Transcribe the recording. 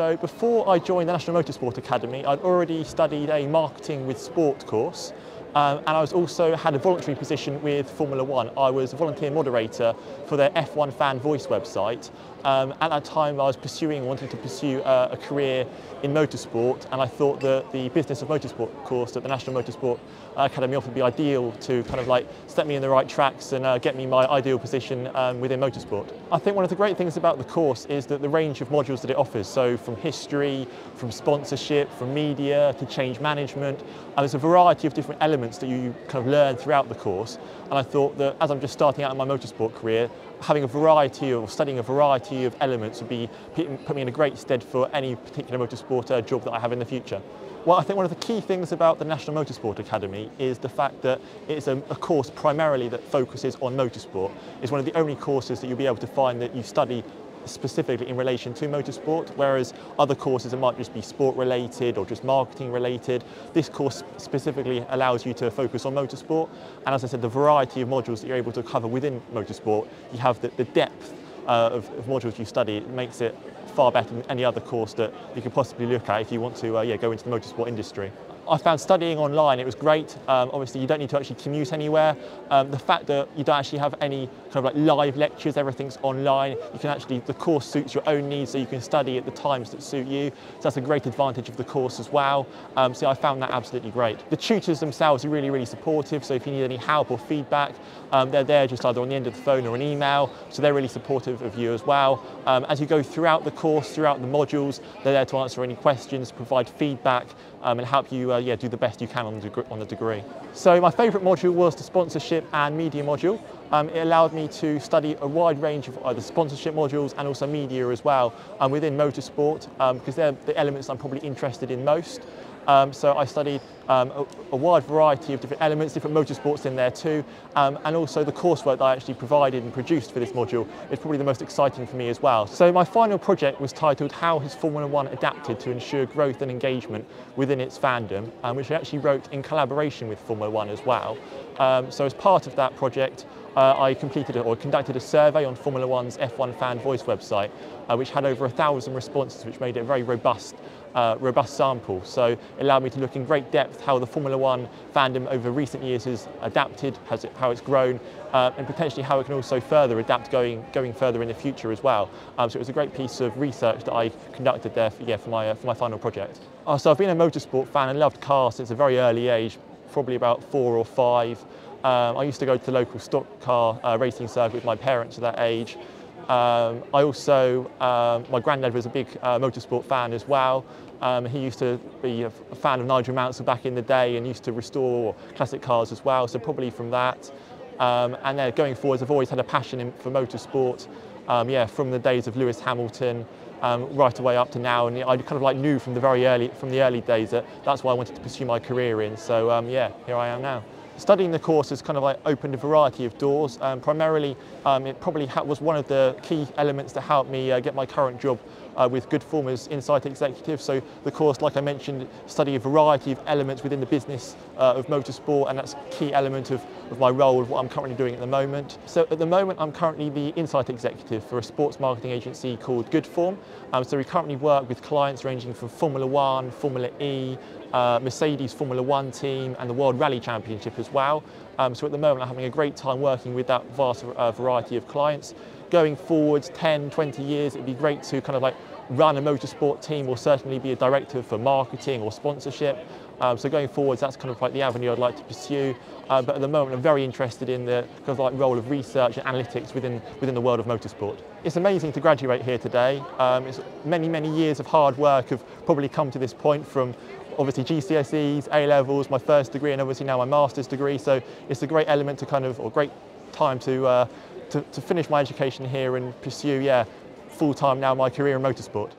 So before I joined the National Motorsport Academy, I'd already studied a marketing with sport course. And I also had a voluntary position with Formula One. I was a volunteer moderator for their F1 fan voice website. At that time I was wanting to pursue a career in motorsport, and I thought that the business of motorsport course that the National Motorsport Academy offered would be ideal to kind of like set me in the right tracks and get me my ideal position within motorsport. I think one of the great things about the course is that the range of modules that it offers, so from history, from sponsorship, from media to change management, and there's a variety of different elements that you kind of learn throughout the course. And I thought that as I'm just starting out in my motorsport career, having a variety or studying a variety of elements would put me in a great stead for any particular motorsport job that I have in the future. Well, I think one of the key things about the National Motorsport Academy is the fact that it's a course primarily that focuses on motorsport. It's one of the only courses that you'll be able to find that you study specifically in relation to motorsport, whereas other courses it might just be sport related or just marketing related. This course specifically allows you to focus on motorsport, and as I said, the variety of modules that you're able to cover within motorsport, you have the depth of modules you study. It makes it far better than any other course that you could possibly look at if you want to go into the motorsport industry. I found studying online, it was great. Obviously you don't need to actually commute anywhere. The fact that you don't actually have any kind of like live lectures, everything's online. You can actually, the course suits your own needs, so you can study at the times that suit you. So that's a great advantage of the course as well. So I found that absolutely great. The tutors themselves are really, really supportive. So if you need any help or feedback, they're there just either on the end of the phone or an email. So they're really supportive of you as well. As you go throughout the course, throughout the modules, they're there to answer any questions, provide feedback, and help you do the best you can on the degree. So my favourite module was the sponsorship and media module. It allowed me to study a wide range of either sponsorship modules and also media as well within motorsport, because they're the elements I'm probably interested in most. So I studied a wide variety of different elements, different motorsports in there too, and also the coursework that I actually provided and produced for this module is probably the most exciting for me as well. So my final project was titled "How has Formula One adapted to ensure growth and engagement within its fandom?" Which I actually wrote in collaboration with Formula One as well. So as part of that project, I conducted a survey on Formula One's F1 fan voice website, which had over 1,000 responses, which made it a very robust sample. So it allowed me to look in great depth how the Formula One fandom over recent years has adapted, how it's grown, and potentially how it can also further adapt going further in the future as well. So it was a great piece of research that I conducted there for my final project. So I've been a motorsport fan and loved cars since a very early age, probably about 4 or 5. I used to go to the local stock car racing circuit with my parents at that age. My granddad was a big motorsport fan as well. He used to be a fan of Nigel Mansell back in the day and used to restore classic cars as well, so probably from that. And then going forwards, I've always had a passion for motorsport, from the days of Lewis Hamilton right away up to now, and I kind of like knew from the early days that that's what I wanted to pursue my career in. So here I am now. Studying the course has kind of like opened a variety of doors. Primarily, it probably was one of the key elements that helped me get my current job with good form as Insight Executive. So the course, like I mentioned, study a variety of elements within the business of motorsport, and that's a key element of my role, of what I'm currently doing at the moment. So at the moment, I'm currently the Insight Executive for a sports marketing agency called Good Form. So we currently work with clients ranging from Formula One, Formula E, Mercedes Formula One team and the World Rally Championship as well. So at the moment I'm having a great time working with that vast variety of clients. Going forwards 10, 20 years, it'd be great to kind of like run a motorsport team, or certainly be a director for marketing or sponsorship. So going forwards, that's kind of like the avenue I'd like to pursue. But at the moment, I'm very interested in the kind of like role of research and analytics within the world of motorsport. It's amazing to graduate here today. It's many years of hard work have probably come to this point, from obviously GCSEs, A-levels, my first degree, and obviously now my master's degree. So it's a great element to great time to finish my education here and pursue, full-time now my career in motorsport.